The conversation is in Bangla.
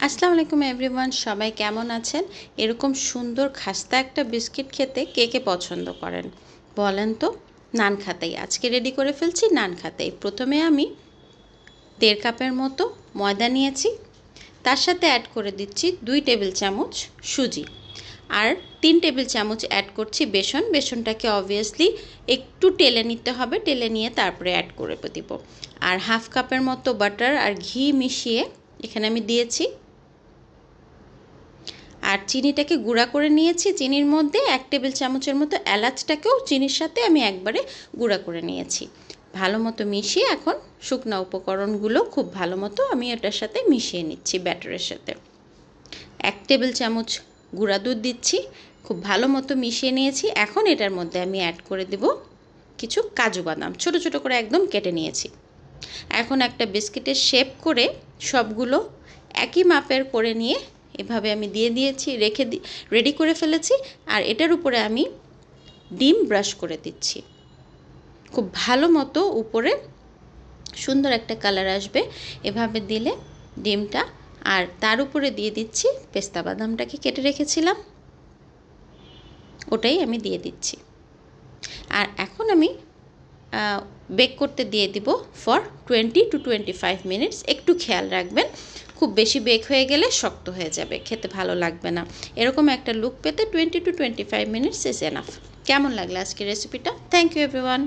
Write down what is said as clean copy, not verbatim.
আসসালামু আলাইকুম এভরিওয়ান, সবাই কেমন আছেন? এরকম সুন্দর খাস্তা একটা বিস্কিট খেতে কে কে পছন্দ করেন বলেন তো? নান খাতাই আজকে রেডি করে ফেলছি। নান খাতাই প্রথমে আমি 1.5 কাপের মতো ময়দা নিয়েছি, তার সাথে অ্যাড করে দিচ্ছি 2 টেবিল চামচ সুজি আর 3 টেবিল চামচ অ্যাড করছি বেসন। বেসনটাকে অবভিয়াসলি একটু টেলে নিতে হবে, টেলে নিয়ে তারপরে অ্যাড করে দিব। আর 1/2 কাপের মতো বাটার আর ঘি মিশিয়ে এখানে আমি দিয়েছি। আর চিনিটাকে গুঁড়া করে নিয়েছি। চিনির মধ্যে 1 টেবিল চামচের মতো এলাচটাকেও চিনির সাথে আমি একবারে গুঁড়া করে নিয়েছি। ভালো মতো মিশিয়ে এখন শুকনো উপকরণগুলো খুব ভালো মতো আমি এটার সাথে মিশিয়ে নিচ্ছি ব্যাটারের সাথে। 1 টেবিল চামচ গুঁড়া দুধ দিচ্ছি, খুব ভালো মতো মিশিয়ে নিয়েছি। এখন এটার মধ্যে আমি অ্যাড করে দেব কিছু কাজু বাদাম, ছোট ছোট করে একদম কেটে নিয়েছি। এখন একটা বিস্কিটের শেপ করে সবগুলো একই মাপের করে নিয়ে এভাবে আমি দিয়ে দিয়েছি, রেডি করে ফেলেছি। আর এটার উপরে আমি ডিম ব্রাশ করে দিচ্ছি খুব ভালো মতো, উপরে সুন্দর একটা কালার আসবে এভাবে দিলে ডিমটা। আর তার উপরে দিয়ে দিচ্ছি পেস্তা বাদামটাকে কেটে রেখেছিলাম, ওটাই আমি দিয়ে দিচ্ছি। আর এখন আমি বেক করতে দিয়ে দিব ফর 20 to 25 মিনিটস। একটু খেয়াল রাখবেন, খুব বেশি বেক হয়ে গেলে শক্ত হয়ে যাবে, খেতে ভালো লাগবে না। এরকম একটা লুক পেতে 20 to 25 মিনিটস ইজ এনাফ। কেমন লাগলো আজকের রেসিপিটা? Thank you everyone.